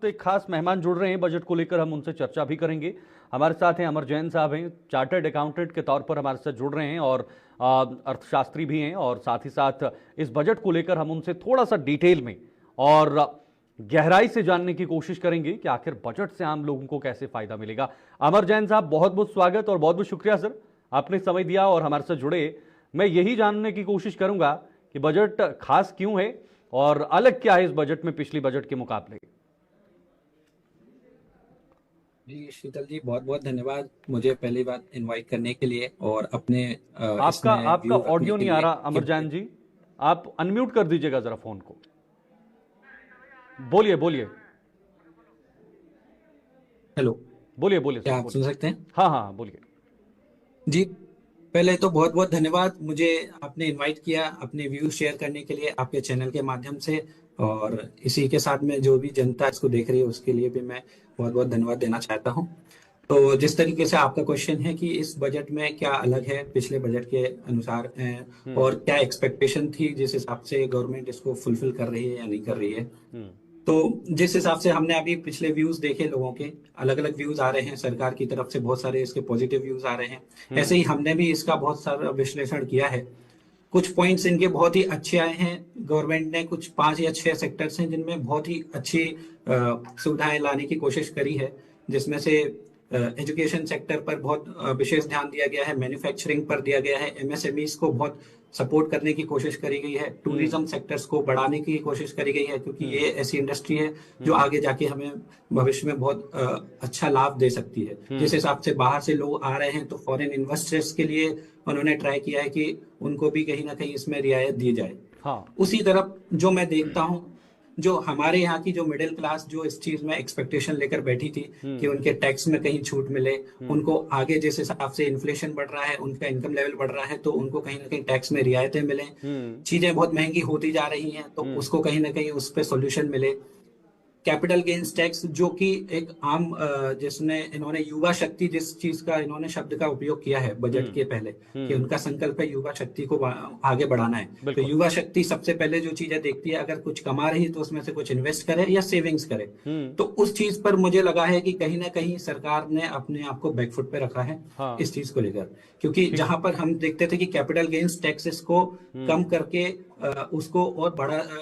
वक्त एक खास मेहमान जुड़ रहे हैं बजट को लेकर, हम उनसे चर्चा भी करेंगे। हमारे साथ हैं अमर जैन साहब, हैं चार्टर्ड अकाउंटेंट के तौर पर हमारे साथ जुड़ रहे हैं और अर्थशास्त्री भी हैं, और साथ ही साथ इस बजट को लेकर हम उनसे थोड़ा सा डिटेल में और गहराई से जानने की कोशिश करेंगे कि आखिर बजट से आम लोगों को कैसे फायदा मिलेगा। अमर जैन साहब, बहुत बहुत स्वागत और बहुत बहुत शुक्रिया सर, आपने समय दिया और हमारे साथ जुड़े। मैं यही जानने की कोशिश करूंगा कि बजट खास क्यों है और अलग क्या है इस बजट में पिछली बजट के मुकाबले। जी शीतल जी, बहुत बहुत धन्यवाद मुझे पहली बात इनवाइट करने के लिए और अपने आपका इसमें आपका व्यू रखने ऑडियो के नहीं आ लिए रहा कि अमर जैन जी, आप अनम्यूट कर दीजिएगा जरा फोन को। बोलिए बोलिए हेलो, बोलिए बोलिए सर क्या आप बोलिए। सुन सकते हैं? हाँ हाँ हाँ, बोलिए। जी, पहले तो बहुत बहुत धन्यवाद, मुझे आपने इनवाइट किया अपने व्यू शेयर करने के लिए आपके चैनल के माध्यम से। और इसी के साथ में जो भी जनता इसको देख रही है उसके लिए भी मैं बहुत बहुत धन्यवाद देना चाहता हूँ। तो जिस तरीके से आपका क्वेश्चन है कि इस बजट में क्या अलग है पिछले बजट के अनुसार, हम्म और क्या एक्सपेक्टेशन थी जिस हिसाब से गवर्नमेंट इसको फुलफिल कर रही है या नहीं कर रही है। हम्म तो जिस हिसाब से हमने अभी पिछले व्यूज देखे लोगों के, अलग अलग व्यूज आ रहे हैं सरकार की तरफ से, बहुत सारे इसके पॉजिटिव व्यूज आ रहे हैं। ऐसे हम्म ही हमने भी इसका बहुत सारा विश्लेषण किया है। कुछ पॉइंट्स इनके बहुत ही अच्छे आए हैं। गवर्नमेंट ने कुछ 5 या 6 सेक्टर्स हैं जिनमें बहुत ही अच्छी सुविधाएं लाने की कोशिश करी है, जिसमें से एजुकेशन सेक्टर पर बहुत विशेष ध्यान दिया गया है, मैन्युफैक्चरिंग पर दिया गया है, एमएसएमईज को बहुत सपोर्ट करने की कोशिश करी गई है, हम्म टूरिज्म सेक्टर्स को बढ़ाने की कोशिश करी गई है, क्योंकि हम्म ये ऐसी इंडस्ट्री है जो हम्म आगे जाके हमें भविष्य में बहुत अच्छा लाभ दे सकती है। जिस हम्म हिसाब से बाहर से लोग आ रहे हैं तो फॉरेन इन्वेस्टर्स के लिए उन्होंने ट्राई किया है कि उनको भी कहीं ना कहीं इसमें रियायत दी जाए। हाँ। उसी तरफ जो मैं देखता हूँ, जो हमारे यहाँ की जो मिडिल क्लास जो इस चीज में एक्सपेक्टेशन लेकर बैठी थी कि हम्म उनके टैक्स में कहीं छूट मिले, हम्म उनको आगे जिस हिसाब से इन्फ्लेशन बढ़ रहा है, उनका इनकम लेवल बढ़ रहा है, तो उनको कहीं ना कहीं टैक्स में रियायतें मिले। हम्म चीजें बहुत महंगी होती जा रही हैं तो हम्म उसको कहीं ना कहीं उस पर सोल्यूशन मिले। कैपिटल गेन्स टैक्स जो कि एक आम जिसने इन्होंने युवा शक्ति, जिस चीज का इन्होंने शब्द का उपयोग किया है बजट हम्म के पहले, कि हम्म उनका संकल्प है युवा शक्ति को आगे बढ़ाना है। तो बिल्कुल। युवा शक्ति सबसे पहले जो चीजें देखती है, अगर कुछ कमा रही है तो उसमें से कुछ इन्वेस्ट करे या सेविंग्स करे। हम्म तो उस चीज पर मुझे लगा है कि कहीं ना कहीं सरकार ने अपने आप को बैकफुट पे रखा है हाँ। इस चीज को लेकर। क्योंकि ठीक है। जहां पर हम देखते थे कि कैपिटल गेन्स टैक्सेस को कम हम्म करके उसको और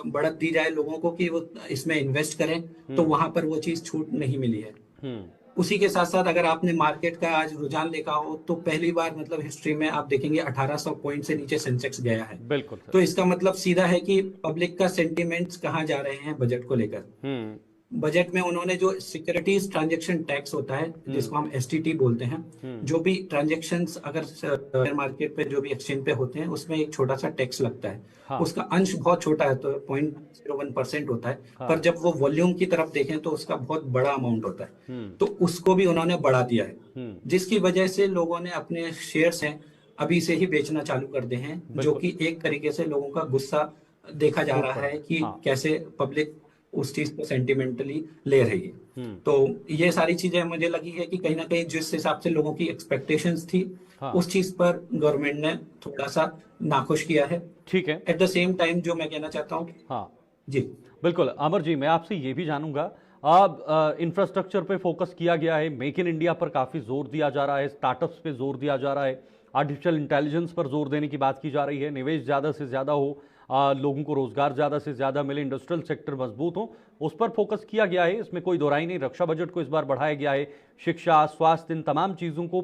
बढ़त दी जाए लोगों को कि वो इसमें इन्वेस्ट करें, तो हम्म वहां पर वो चीज छूट नहीं मिली है। हम्म उसी के साथ साथ अगर आपने मार्केट का आज रुझान देखा हो तो पहली बार मतलब हिस्ट्री में आप देखेंगे 1800 पॉइंट से नीचे सेंसेक्स गया है। बिल्कुल सर। तो इसका मतलब सीधा है कि पब्लिक का सेंटिमेंट्स कहाँ जा रहे हैं बजट को लेकर। हम्म बजट में उन्होंने जो सिक्योरिटीज ट्रांजैक्शन टैक्स होता है हम्म जिसको हम एसटीटी बोलते हैं, हम्म जो भी ट्रांजैक्शंस अगर शेयर मार्केट पे जो भी एक्सचेंज पे होते हैं उसमें एक छोटा सा टैक्स लगता है। हाँ उसका अंश बहुत छोटा है, तो 0.01% होता है। पर हाँ। जब वो वॉल्यूम की तरफ देखें तो उसका बहुत बड़ा अमाउंट होता है। हम्म तो उसको भी उन्होंने बढ़ा दिया है, हम्म जिसकी वजह से लोगों ने अपने शेयर्स हैं अभी से ही बेचना चालू कर दिए हैं, जो बिल्कुल। कि एक तरीके से लोगों का गुस्सा देखा जा फूट रहा पड़ा है है। कि हाँ। कैसे पब्लिक उस चीज को सेंटिमेंटली ले रही है। हम्म तो ये सारी चीजें मुझे लगी है कि कहीं ना कहीं जिस हिसाब से लोगों की एक्सपेक्टेशंस थी हाँ। उस चीज पर गवर्नमेंट ने थोड़ा सा नाखुश किया है। ठीक है। एट द सेम टाइम जो मैं कहना चाहता हूँ, हाँ जी बिल्कुल। अमर जी, मैं आपसे ये भी जानूंगा, अब इंफ्रास्ट्रक्चर पे फोकस किया गया है, मेक इन इंडिया पर काफ़ी जोर दिया जा रहा है, स्टार्टअप्स पे जोर दिया जा रहा है, आर्टिफिशियल इंटेलिजेंस पर जोर देने की बात की जा रही है, निवेश ज़्यादा से ज़्यादा हो, लोगों को रोजगार ज़्यादा से ज़्यादा मिले, इंडस्ट्रियल सेक्टर मजबूत हो, उस पर फोकस किया गया है, इसमें कोई दोहराई नहीं। रक्षा बजट को इस बार बढ़ाया गया है, शिक्षा, स्वास्थ्य, इन तमाम चीज़ों को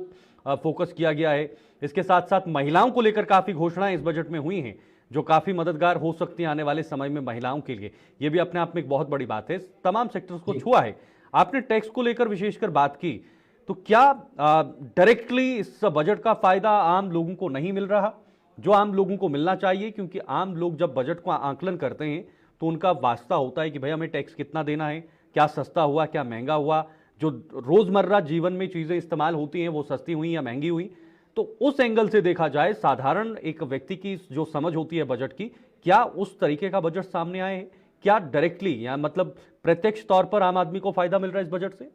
फोकस किया गया है। इसके साथ साथ महिलाओं को लेकर काफ़ी घोषणाएं इस बजट में हुई हैं जो काफ़ी मददगार हो सकती हैं आने वाले समय में महिलाओं के लिए। ये भी अपने आप में एक बहुत बड़ी बात है, तमाम सेक्टर्स को जी छुआ है। आपने टैक्स को लेकर विशेषकर बात की, तो क्या डायरेक्टली इस बजट का फायदा आम लोगों को नहीं मिल रहा जो आम लोगों को मिलना चाहिए? क्योंकि आम लोग जब बजट का आंकलन करते हैं तो उनका वास्ता होता है कि भाई हमें टैक्स कितना देना है, क्या सस्ता हुआ, क्या महंगा हुआ, जो रोजमर्रा जीवन में चीजें इस्तेमाल होती हैं वो सस्ती हुई या महंगी हुई। तो उस एंगल से देखा जाए, साधारण एक व्यक्ति की जो समझ होती है बजट की, क्या उस तरीके का बजट सामने आए हैं? क्या डायरेक्टली या मतलब प्रत्यक्ष तौर पर आम आदमी को फायदा मिल रहा है इस बजट से?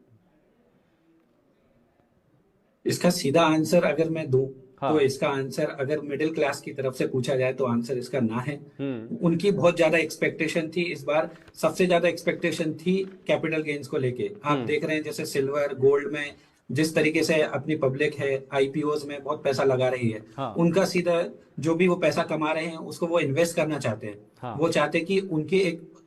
इसका सीधा आंसर अगर मैं दूं हाँ। तो इसका आंसर अगर मिडिल क्लास की तरफ से पूछा जाए तो आंसर इसका ना है। हम्म। उनकी बहुत ज्यादा एक्सपेक्टेशन थी इस बार। सबसे ज्यादा एक्सपेक्टेशन थी कैपिटल गेन्स को लेके। आप हम्म। देख रहे हैं जैसे सिल्वर गोल्ड में जिस तरीके से अपनी पब्लिक है आईपीओज में बहुत पैसा लगा रही है। हाँ। उनका सीधा जो भी वो पैसा कमा रहे हैं उसको वो इन्वेस्ट करना चाहते हैं। हाँ। वो चाहते हैं कि उनके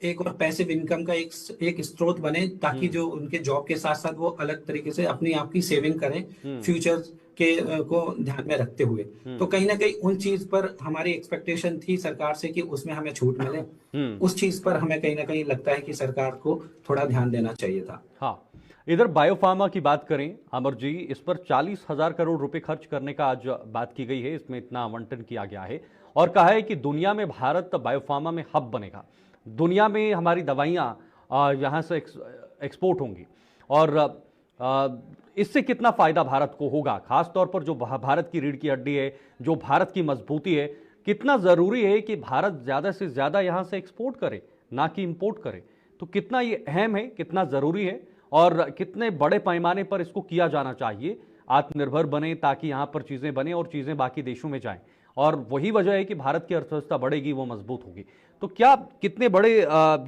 एक और पैसिव इनकम का एक स्रोत बने, ताकि हम्म। जो उनके जॉब के साथ साथ वो अलग तरीके से अपनी आप की सेविंग करें हम्म। फ्यूचर के को ध्यान में रखते हुए। तो हम्म। कहीं ना कहीं उन चीज पर हमारी एक्सपेक्टेशन थी सरकार से कि उसमें हमें छूट मिले। हम्म। उस चीज पर हमें कहीं ना कहीं लगता है कि सरकार को थोड़ा ध्यान देना चाहिए था। हाँ, इधर बायोफार्मा की बात करें अमर जी, इस पर 40,000 करोड़ रुपए खर्च करने का आज बात की गई है, इसमें इतना आवंटन किया गया है और कहा है कि दुनिया में भारत बायोफार्मा में हब बनेगा। दुनिया में हमारी दवाइयाँ यहाँ से एक्सपोर्ट होंगी और इससे कितना फायदा भारत को होगा, खासतौर पर जो भारत की रीढ़ की हड्डी है, जो भारत की मजबूती है, कितना जरूरी है कि भारत ज्यादा से ज्यादा यहाँ से एक्सपोर्ट करे ना कि इंपोर्ट करे। तो कितना ये अहम है, कितना जरूरी है और कितने बड़े पैमाने पर इसको किया जाना चाहिए, आत्मनिर्भर बने ताकि यहाँ पर चीजें बने और चीजें बाकी देशों में जाएं। और वही वजह है कि भारत की अर्थव्यवस्था बढ़ेगी, वो मजबूत होगी। तो क्या कितने बड़े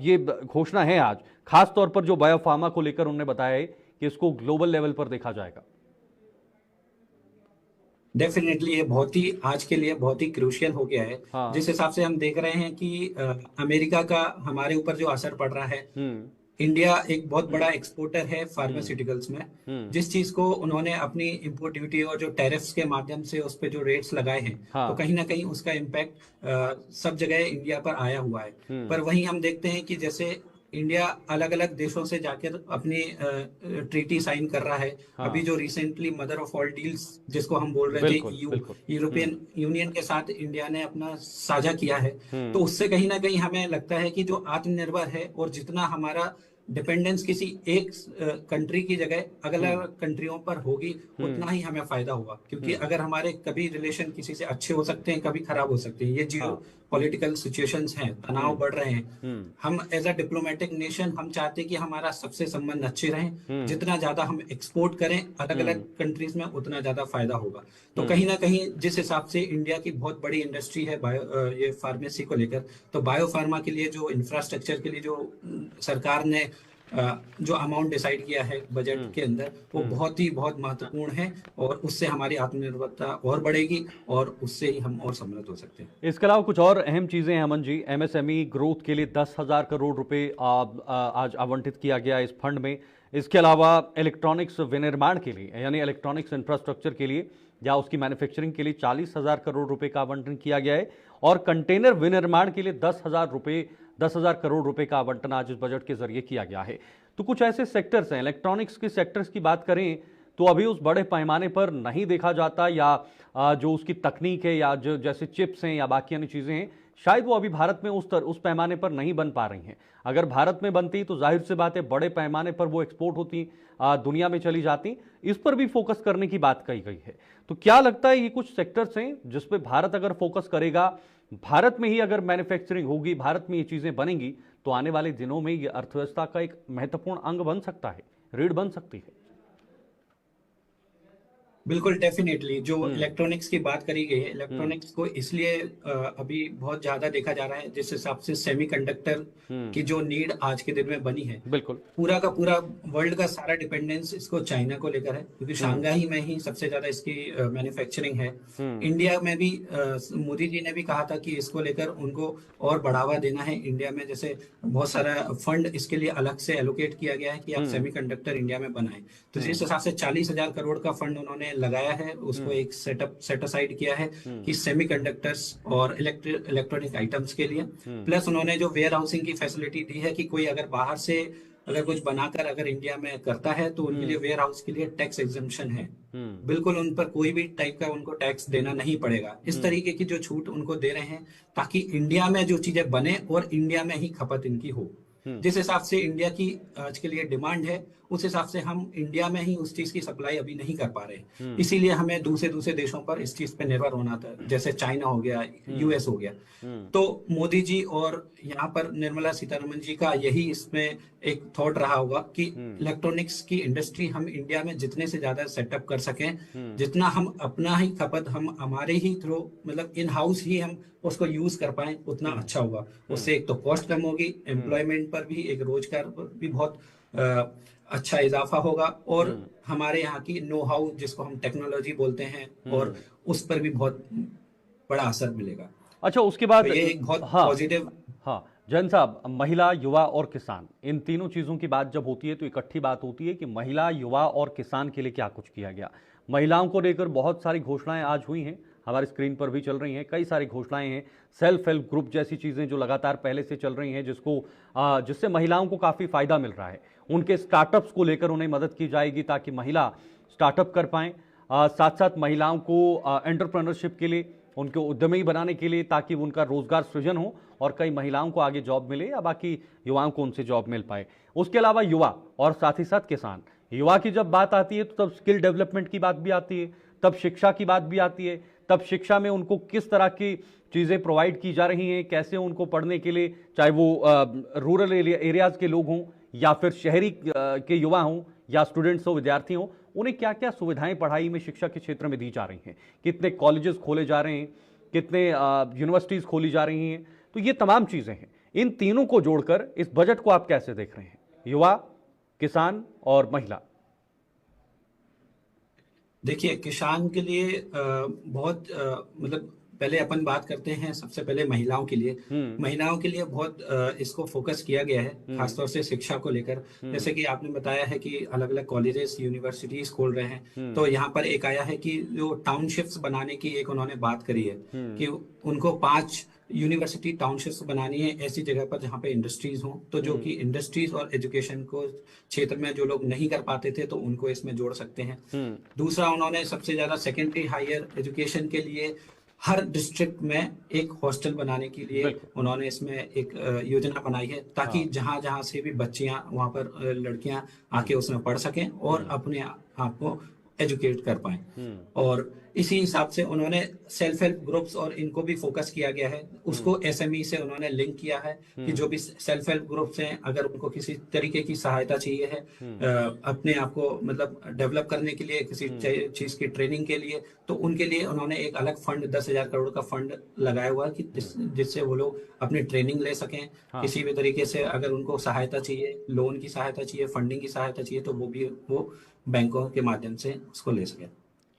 ये घोषणा है आज, खास तौर पर जो बायोफार्मा को लेकर उन्होंने बताया है कि इसको ग्लोबल लेवल पर देखा जाएगा। डेफिनेटली ये बहुत ही आज के लिए बहुत ही क्रूशियल हो गया है। हाँ। जिस हिसाब से हम देख रहे हैं कि अमेरिका का हमारे ऊपर जो असर पड़ रहा है। हम्म। इंडिया एक बहुत बड़ा एक्सपोर्टर है फार्मास्यूटिकल्स में। हम्म। जिस चीज को उन्होंने अपनी इंपोर्ट ड्यूटी और जो टैरिफ्स के माध्यम से उस पे जो रेट्स लगाए हैं, हाँ। तो कहीं ना कहीं उसका इम्पैक्ट सब जगह इंडिया पर आया हुआ है। हम्म। पर वहीं हम देखते हैं कि जैसे इंडिया अलग अलग देशों से जाकर अपनी ट्रीटी साइन कर रहा है। हाँ। अभी जो recently mother of all deals जिसको हम बोल रहे थे बिल्कुल ईयू, बिल्कुल। यूरोपियन यूनियन के साथ इंडिया ने अपना साझा किया है। हम्म। तो उससे कहीं ना कहीं हमें लगता है कि जो आत्मनिर्भर है और जितना हमारा डिपेंडेंस किसी एक कंट्री की जगह अलग अलग कंट्रियों पर होगी, उतना ही हमें फायदा होगा। क्योंकि अगर हमारे कभी रिलेशन किसी से अच्छे हो सकते हैं, कभी खराब हो सकते हैं। ये जियो हाँ। पॉलिटिकल सिचुएशंस हैं, तनाव बढ़ रहे हैं। हम्म। हम एज अ डिप्लोमेटिक नेशन हम चाहते हैं कि हमारा सबसे संबंध अच्छे रहें। जितना ज्यादा हम एक्सपोर्ट करें अलग अलग कंट्रीज में, उतना ज्यादा फायदा होगा। तो कहीं ना कहीं जिस हिसाब से इंडिया की बहुत बड़ी इंडस्ट्री है ये फार्मेसी को लेकर, तो बायो फार्मा के लिए जो इंफ्रास्ट्रक्चर के लिए जो सरकार ने जो अमाउंट डिसाइड किया है बजट के अंदर, वो बहुत महत्वपूर्ण है। और उससे हमारी आत्मनिर्भरता और बढ़ेगी और उससे ही हम और समृद्ध हो सकते हैं। इसके अलावा कुछ और अहम चीजें हैं अमन जी। एमएसएमई ग्रोथ के लिए 10,000 करोड़ रुपए आज आवंटित किया गया इस फंड में। इसके अलावा इलेक्ट्रॉनिक्स विनिर्माण के लिए, यानी इलेक्ट्रॉनिक्स इंफ्रास्ट्रक्चर के लिए या उसकी मैन्युफैक्चरिंग के लिए 40,000 करोड़ रुपए का आवंटन किया गया है और कंटेनर विनिर्माण के लिए 10,000 करोड़ रुपए का आवंटन आज इस बजट के जरिए किया गया है। तो कुछ ऐसे सेक्टर्स हैं, इलेक्ट्रॉनिक्स के सेक्टर्स की बात करें तो अभी उस बड़े पैमाने पर नहीं देखा जाता, या जो उसकी तकनीक है या जो जैसे चिप्स हैं या बाकी अन्य चीज़ें हैं, शायद वो अभी भारत में उस पैमाने पर नहीं बन पा रही हैं। अगर भारत में बनती तो जाहिर सी बात है बड़े पैमाने पर वो एक्सपोर्ट होती, दुनिया में चली जाती। इस पर भी फोकस करने की बात कही गई है। तो क्या लगता है ये कुछ सेक्टर्स हैं जिस पे भारत अगर फोकस करेगा, भारत में ही अगर मैन्युफैक्चरिंग होगी, भारत में ये चीज़ें बनेंगी, तो आने वाले दिनों में ये अर्थव्यवस्था का एक महत्वपूर्ण अंग बन सकता है, रीढ़ बन सकती है। बिल्कुल डेफिनेटली जो इलेक्ट्रॉनिक्स की बात करी गई है, इलेक्ट्रॉनिक्स को इसलिए अभी बहुत ज्यादा देखा जा रहा है जिस हिसाब से सेमीकंडक्टर की जो नीड आज के दिन में बनी है। बिल्कुल। पूरा का पूरा वर्ल्ड का सारा डिपेंडेंस इसको चाइना को लेकर है, क्योंकि शांघाई में ही सबसे ज्यादा इसकी मैन्युफैक्चरिंग है। इंडिया में भी मोदी जी ने भी कहा था कि इसको लेकर उनको और बढ़ावा देना है। इंडिया में जैसे बहुत सारा फंड इसके लिए अलग से एलोकेट किया गया है कि आप सेमीकंडक्टर इंडिया में बनाएं। तो जिस हिसाब से 40,000 करोड़ का फंड उन्होंने लगाया है, उसको एक सेट असाइड किया है कि सेमीकंडक्टर्स और इलेक्ट्रॉनिक आइटम्स के लिए। प्लस उन्होंने जो वेयर हाउसिंग की फैसिलिटी दी है कि कोई अगर बाहर से अगर कुछ बनाकर अगर इंडिया में करता है तो उनके लिए वेयर हाउस के लिए टैक्स एग्जम्पशन है। बिल्कुल उन पर कोई भी टाइप का उनको टैक्स देना नहीं पड़ेगा। इस तरीके की जो छूट उनको दे रहे हैं ताकि इंडिया में जो चीजें बने और इंडिया में ही खपत इनकी हो। जिस हिसाब से इंडिया की आज के लिए डिमांड है, उस हिसाब से हम इंडिया में ही उस चीज की सप्लाई अभी नहीं कर पा रहे। इसीलिए हमें दूसरे दूसरे देशों पर इस चीज पे निर्भर होना था, जैसे चाइना हो गया, यूएस हो गया। तो मोदी जी और यहाँ पर निर्मला सीतारमन जी का यही इसमें एक थॉट रहा होगा कि इलेक्ट्रॉनिक्स की इंडस्ट्री हम इंडिया में जितने से ज्यादा सेटअप कर सकें, जितना हम अपना ही खपत हम हमारे ही थ्रू मतलब इन हाउस ही हम उसको यूज कर पाए, उतना अच्छा होगा। उससे एक तो कॉस्ट कम होगी, एम्प्लॉयमेंट पर भी, एक रोजगार पर भी बहुत अच्छा इजाफा होगा, और हमारे यहाँ की नो हाउ जिसको हम टेक्नोलॉजी बोलते हैं, और उस पर भी बहुत बड़ा असर मिलेगा। अच्छा, उसके बाद तो ये एक बहुत हाँ पॉजिटिव। हाँ जैन साहब, महिला, युवा और किसान, इन तीनों चीजों की बात जब होती है तो इकट्ठी बात होती है कि महिला, युवा और किसान के लिए क्या कुछ किया गया। महिलाओं को लेकर बहुत सारी घोषणाएं आज हुई हैं, हमारी स्क्रीन पर भी चल रही हैं, कई सारी घोषणाएं हैं, सेल्फ हेल्प ग्रुप जैसी चीजें जो लगातार पहले से चल रही हैं, जिससे महिलाओं को काफी फायदा मिल रहा है। उनके स्टार्टअप्स को लेकर उन्हें मदद की जाएगी ताकि महिला स्टार्टअप कर पाएं। साथ साथ महिलाओं को एंटरप्रेन्योरशिप के लिए, उनको उद्यमी बनाने के लिए, ताकि उनका रोजगार सृजन हो और कई महिलाओं को आगे जॉब मिले या बाकी युवाओं को उनसे जॉब मिल पाए। उसके अलावा युवा और साथ ही साथ किसान, युवा की जब बात आती है तो तब स्किल डेवलपमेंट की बात भी आती है, तब शिक्षा की बात भी आती है, तब शिक्षा में उनको किस तरह की चीज़ें प्रोवाइड की जा रही हैं, कैसे उनको पढ़ने के लिए, चाहे वो रूरल एरियाज़ के लोग हों या फिर शहरी के युवा हों या स्टूडेंट्स हो, विद्यार्थी हों, उन्हें क्या क्या सुविधाएं पढ़ाई में, शिक्षा के क्षेत्र में दी जा रही हैं, कितने कॉलेजेस खोले जा रहे हैं, कितने यूनिवर्सिटीज़ खोली जा रही हैं। तो ये तमाम चीज़ें हैं। इन तीनों को जोड़कर इस बजट को आप कैसे देख रहे हैं, युवा, किसान और महिला? देखिए, किसान के लिए बहुत मतलब पहले अपन बात करते हैं सबसे पहले महिलाओं के लिए। महिलाओं के लिए बहुत इसको फोकस किया गया है, खासतौर से शिक्षा को लेकर। जैसे कि आपने बताया है कि अलग अलग कॉलेजेस, यूनिवर्सिटीज खोल रहे हैं, तो यहाँ पर एक आया है कि जो टाउनशिप्स बनाने की एक उन्होंने बात करी है कि उनको 5 यूनिवर्सिटी टाउनशिप्स बनानी है ऐसी जगह पर जहाँ पे इंडस्ट्रीज हों। तो जो कि इंडस्ट्रीज और एजुकेशन को क्षेत्र में जो लोग नहीं कर पाते थे तो उनको इसमें जोड़ सकते हैं। दूसरा, उन्होंने सबसे ज्यादा सेकेंडरी हायर एजुकेशन के लिए हर डिस्ट्रिक्ट में एक हॉस्टल बनाने के लिए उन्होंने इसमें एक योजना बनाई है, ताकि जहां जहां से भी बच्चियां वहां पर लड़कियां आके उसमें पढ़ सकें और अपने आप को एजुकेट कर पाएं। और इसी हिसाब से उन्होंने सेल्फ हेल्प ग्रुप्स और इनको भी फोकस किया गया है, उसको एसएमई से उन्होंने लिंक किया है कि जो भी सेल्फ हेल्प ग्रुप्स हैं, अगर उनको किसी तरीके की सहायता चाहिए है अपने आप को मतलब डेवलप करने के लिए, किसी चीज की ट्रेनिंग के लिए, तो उनके लिए उन्होंने एक अलग फंड 10,000 करोड़ का फंड लगाया हुआ है कि जिससे वो लोग अपनी ट्रेनिंग ले सकें। किसी भी तरीके से अगर उनको सहायता चाहिए, लोन की सहायता चाहिए, फंडिंग की सहायता चाहिए, तो वो बैंकों के माध्यम से उसको ले सकें।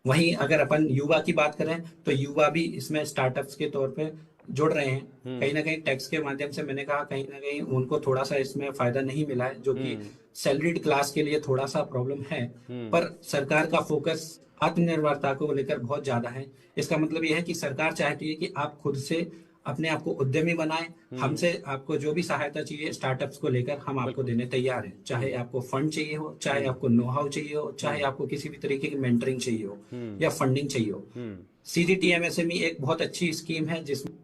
वहीं अगर अपन युवा की बात करें तो युवा भी इसमें स्टार्टअप्स के तौर पे जुड़ रहे हैं। कहीं ना कहीं टैक्स के माध्यम से, मैंने कहा, कहीं ना कहीं उनको थोड़ा सा इसमें फायदा नहीं मिला है, जो कि सैलरीड क्लास के लिए थोड़ा सा प्रॉब्लम है। पर सरकार का फोकस आत्मनिर्भरता को लेकर बहुत ज्यादा है। इसका मतलब यह है कि सरकार चाहती है कि आप खुद से अपने आप को उद्यमी बनाएं। हमसे आपको जो भी सहायता चाहिए स्टार्टअप्स को लेकर, हम आपको देने तैयार हैं। चाहे आपको फंड चाहिए हो, चाहे आपको नो हाउ चाहिए हो, चाहे आपको किसी भी तरीके की मेंटरिंग चाहिए हो या फंडिंग चाहिए हो। CGTMSME एक बहुत अच्छी स्कीम है जिसमें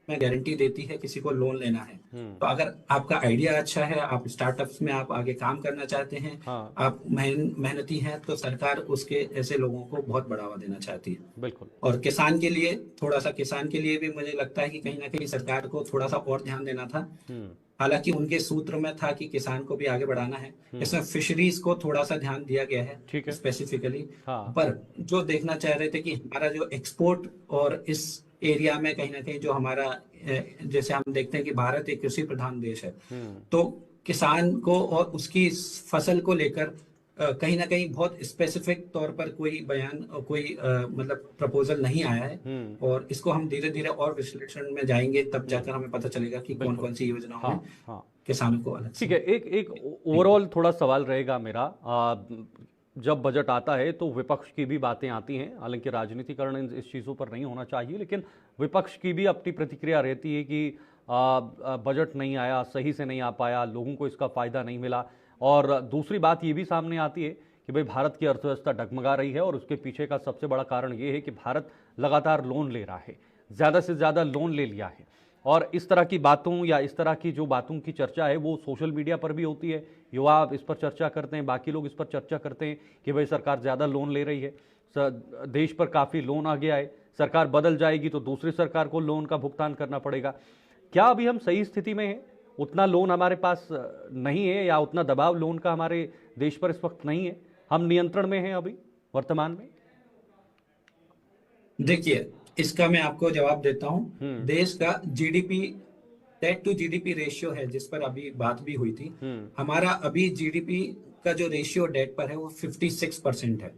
गारंटी देती है किसी को लोन लेना है। तो अगर आपका आइडिया अच्छा है, आप स्टार्टअप्स में आप आगे काम करना चाहते हैं, आप मेहनती हैं, तो सरकार उसके ऐसे लोगों को बहुत बढ़ावा देना चाहती है। बिल्कुल। और किसान के लिए थोड़ा सा, किसान के लिए भी मुझे लगता है कि कहीं ना कहीं सरकार को थोड़ा सा और ध्यान देना था। हालांकि उनके सूत्र में था कि किसान को भी आगे बढ़ाना है, इसमें फिशरीज को थोड़ा सा ध्यान दिया गया है स्पेसिफिकली। पर जो देखना चाह रहे थे कि हमारा जो एक्सपोर्ट और इस एरिया में कहीं ना कहीं जो हमारा, जैसे हम देखते हैं कि भारत एक कृषि प्रधान देश है, तो किसान को और उसकी फसल को लेकर कहीं ना कहीं बहुत स्पेसिफिक तौर पर कोई बयान, कोई मतलब प्रपोजल नहीं आया है। और इसको हम धीरे धीरे और विश्लेषण में जाएंगे, तब जाकर हमें पता चलेगा कि कौन कौन सी योजनाओं में किसानों को अलग। ठीक है, एक ओवरऑल थोड़ा सवाल रहेगा मेरा। जब बजट आता है तो विपक्ष की भी बातें आती हैं, हालांकि राजनीतिकरण इस चीज़ों पर नहीं होना चाहिए, लेकिन विपक्ष की भी अपनी प्रतिक्रिया रहती है कि बजट नहीं आया, सही से नहीं आ पाया, लोगों को इसका फ़ायदा नहीं मिला। और दूसरी बात ये भी सामने आती है कि भाई भारत की अर्थव्यवस्था डगमगा रही है और उसके पीछे का सबसे बड़ा कारण ये है कि भारत लगातार लोन ले रहा है, ज़्यादा से ज़्यादा लोन ले लिया है। और इस तरह की बातों या इस तरह की जो बातों की चर्चा है वो सोशल मीडिया पर भी होती है, युवा इस पर चर्चा करते हैं, बाकी लोग इस पर चर्चा करते हैं कि भाई सरकार ज़्यादा लोन ले रही है, देश पर काफ़ी लोन आ गया है, सरकार बदल जाएगी तो दूसरी सरकार को लोन का भुगतान करना पड़ेगा। क्या अभी हम सही स्थिति में हैं? उतना लोन हमारे पास नहीं है या उतना दबाव लोन का हमारे देश पर इस वक्त नहीं है? हम नियंत्रण में हैं अभी वर्तमान में? देखिए, इसका मैं आपको जवाब देता हूँ। देश का GDP, debt to GDP ratio है, जिस पर अभी बात भी हुई थी। हमारा अभी जीडीपी का जो रेशियो डेट पर है वो 56% है।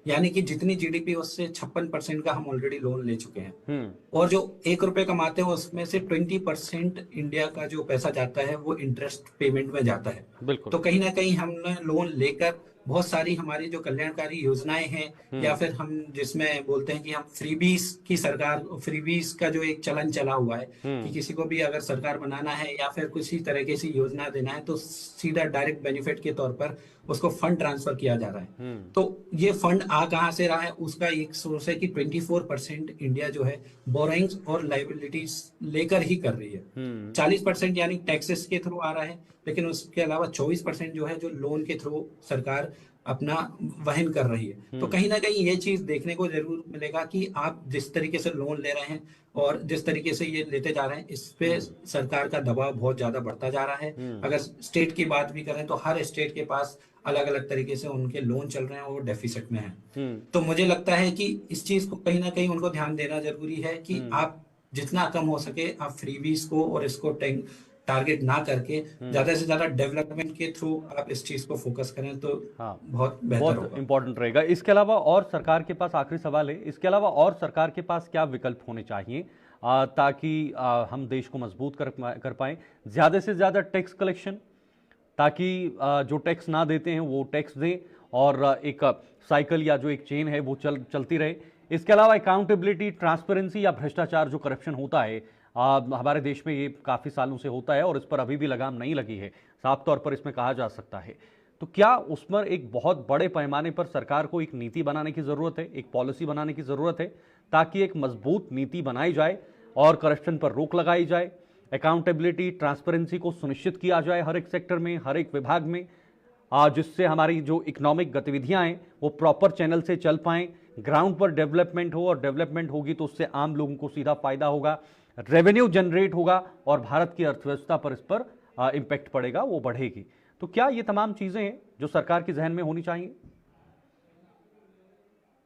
यानी कि जितनी जीडीपी उससे 56% का हम ऑलरेडी लोन ले चुके हैं। और जो 1 रुपए कमाते हैं उसमें से 20% इंडिया का जो पैसा जाता है वो इंटरेस्ट पेमेंट में जाता है। बिल्कुल। तो कहीं ना कहीं हमने लोन लेकर बहुत सारी हमारी जो कल्याणकारी योजनाएं हैं, या फिर हम जिसमें बोलते हैं कि हम फ्रीबीज की सरकार, फ्रीबीज का जो एक चलन चला हुआ है कि किसी को भी अगर सरकार बनाना है या फिर किसी तरीके से योजना देना है तो सीधा डायरेक्ट बेनिफिट के तौर पर उसको फंड ट्रांसफर किया जा रहा है। तो ये फंड आ कहाँ से रहा है, उसका एक सोर्स है कि 24% इंडिया जो है बोरोइंग्स और लाइबिलिटीज लेकर ही कर रही है। 40% यानी टैक्सेस के थ्रू आ रहा है, लेकिन उसके अलावा 24% जो है जो लोन के थ्रू सरकार अपना वहन कर रही है। तो कहीं ना कहीं ये चीज देखने को जरूर मिलेगा कि आप जिस तरीके से लोन ले रहे हैं और जिस तरीके से ये लेते जा रहे हैं, इस पे सरकार का दबाव बहुत ज्यादा बढ़ता जा रहा है। अगर स्टेट की बात भी करें तो हर स्टेट के पास अलग अलग तरीके से उनके लोन चल रहे हैं और डेफिसिट में है। तो मुझे लगता है कि इस चीज को कहीं ना कहीं उनको ध्यान देना जरूरी है कि आप जितना कम हो सके आप फ्रीबीज को और इसको टारगेट ना करके ज्यादा से ज्यादा डेवलपमेंट के थ्रू आप इस चीज को फोकस करें तो बहुत बेहतर होगा, इंपॉर्टेंट रहेगा। इसके अलावा और सरकार के पास, आखिरी सवाल है, इसके अलावा और सरकार के पास क्या विकल्प होने चाहिए ताकि हम देश को मजबूत कर पाएं? ज्यादा से ज्यादा टैक्स कलेक्शन, ताकि जो टैक्स ना देते हैं वो टैक्स दें और एक साइकिल या जो एक चेन है वो चलती रहे। इसके अलावा अकाउंटेबिलिटी, ट्रांसपेरेंसी या भ्रष्टाचार जो करप्शन होता है हमारे देश में ये काफ़ी सालों से होता है और इस पर अभी भी लगाम नहीं लगी है, साफ तौर पर इसमें कहा जा सकता है। तो क्या उस पर एक बहुत बड़े पैमाने पर सरकार को एक नीति बनाने की ज़रूरत है, एक पॉलिसी बनाने की ज़रूरत है ताकि एक मजबूत नीति बनाई जाए और करप्शन पर रोक लगाई जाए, अकाउंटेबिलिटी, ट्रांसपेरेंसी को सुनिश्चित किया जाए हर एक सेक्टर में, हर एक विभाग में, जिससे हमारी जो इकोनॉमिक गतिविधियां हैं वो प्रॉपर चैनल से चल पाएं, ग्राउंड पर डेवलपमेंट हो, और डेवलपमेंट होगी तो उससे आम लोगों को सीधा फायदा होगा, रेवेन्यू जनरेट होगा और भारत की अर्थव्यवस्था पर इस पर इम्पैक्ट पड़ेगा, वो बढ़ेगी। तो क्या ये तमाम चीजें हैं जो सरकार के जहन में होनी चाहिए?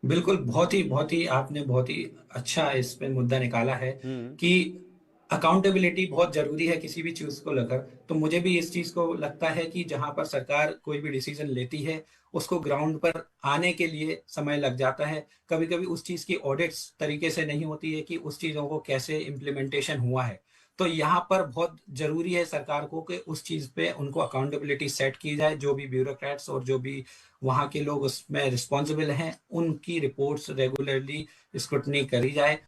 बिल्कुल, बहुत ही आपने बहुत ही अच्छा इस पे मुद्दा निकाला है कि अकाउंटेबिलिटी बहुत जरूरी है किसी भी चीज को लेकर। तो मुझे भी इस चीज को लगता है कि जहां पर सरकार कोई भी डिसीजन लेती है उसको ग्राउंड पर आने के लिए समय लग जाता है। कभी कभी उस चीज की ऑडिट्स तरीके से नहीं होती है कि उस चीजों को कैसे इम्प्लीमेंटेशन हुआ है। तो यहाँ पर बहुत जरूरी है सरकार को कि उस चीज पे उनको अकाउंटेबिलिटी सेट की जाए। जो भी ब्यूरोक्रेट्स और जो भी वहाँ के लोग उसमें रिस्पॉन्सिबल हैं उनकी रिपोर्ट्स रेगुलरली स्क्रूटनी करी जाए,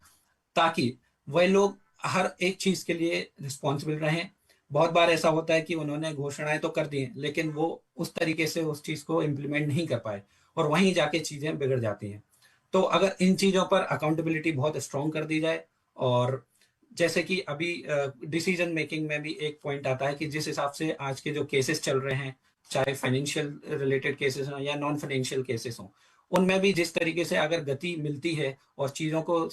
ताकि वह लोग हर एक चीज के लिए रिस्पॉन्सिबल रहें। बहुत बार ऐसा होता है कि उन्होंने घोषणाएं तो कर दी हैं लेकिन वो उस तरीके से उस चीज को इम्प्लीमेंट नहीं कर पाए और वहीं जाके चीजें बिगड़ जाती हैं। तो अगर इन चीजों पर अकाउंटेबिलिटी बहुत स्ट्रॉन्ग कर दी जाए, और जैसे कि अभी डिसीजन मेकिंग में भी एक पॉइंट आता है कि जिस हिसाब से आज के जो केसेस चल रहे हैं, चाहे फाइनेंशियल रिलेटेड केसेस हों या नॉन फाइनेंशियल केसेस हों, उनमें भी जिस तरीके से अगर गति मिलती है और चीजों को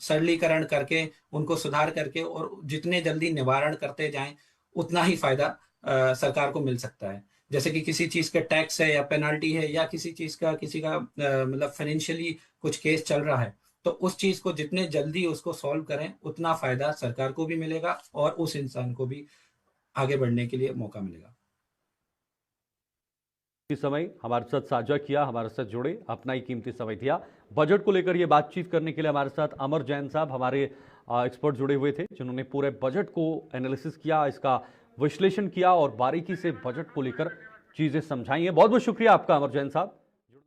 सरलीकरण करके उनको सुधार करके और जितने जल्दी निवारण करते जाएं उतना ही फायदा सरकार को मिल सकता है। जैसे कि किसी चीज का टैक्स है या पेनाल्टी है या किसी चीज का किसी का मतलब फाइनेंशियली कुछ केस चल रहा है, तो उस चीज को जितने जल्दी उसको सॉल्व करें उतना फायदा सरकार को भी मिलेगा और उस इंसान को भी आगे बढ़ने के लिए मौका मिलेगा। समय हमारे साथ साझा किया, हमारे साथ जुड़े, अपना ही कीमती समय दिया। बजट को लेकर ये बातचीत करने के लिए हमारे साथ अमर जैन साहब, हमारे एक्सपर्ट जुड़े हुए थे, जिन्होंने पूरे बजट को एनालिसिस किया, इसका विश्लेषण किया और बारीकी से बजट को लेकर चीजें समझाई हैं। बहुत बहुत शुक्रिया आपका अमर जैन साहब।